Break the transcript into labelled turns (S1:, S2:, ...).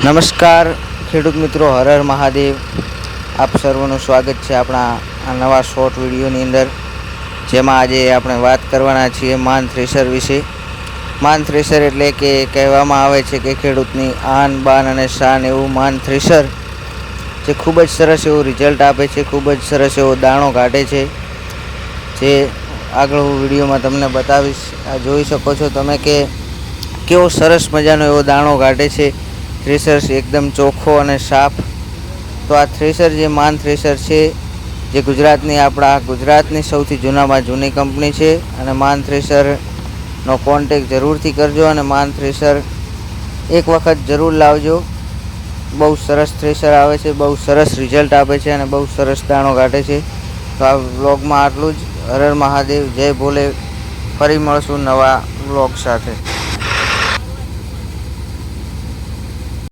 S1: નમસ્કાર ખેડૂત મિત્રો, હર હર મહાદેવ. આપ સર્વનું સ્વાગત છે આપણા આ નવા શોર્ટ વિડીયોની અંદર, જેમાં આજે આપણે વાત કરવાના છીએ માન થ્રેશર વિશે. માન થ્રેશર એટલે કે કહેવામાં આવે છે કે ખેડૂતની આન બાન અને શાન એવું માન થ્રેશર, જે ખૂબ જ સરસ એવું રિઝલ્ટ આપે છે, ખૂબ જ સરસ એવો દાણો કાઢે છે, જે આગળ હું વિડીયોમાં તમને બતાવીશ. આ જોઈ શકો છો તમે કે કેવો સરસ મજાનો એવો દાણો કાઢે છે થ્રેશર, એકદમ ચોખ્ખો અને સાફ. તો આ થ્રેશર જે માન થ્રેશર છે, જે આપણા ગુજરાતની સૌથી જૂનામાં જૂની કંપની છે, અને માન થ્રેશરનો કોન્ટેક જરૂરથી કરજો અને માન થ્રેશર એક વખત જરૂર લાવજો. બહુ સરસ થ્રેશર આવે છે, બહુ સરસ રિઝલ્ટ આપે છે અને બહુ સરસ દાણો કાઢે છે. તો આ વ્લોગમાં આટલું જ. હર હર મહાદેવ, જય ભોલે. ફરી મળશું નવા વ્લોગ સાથે.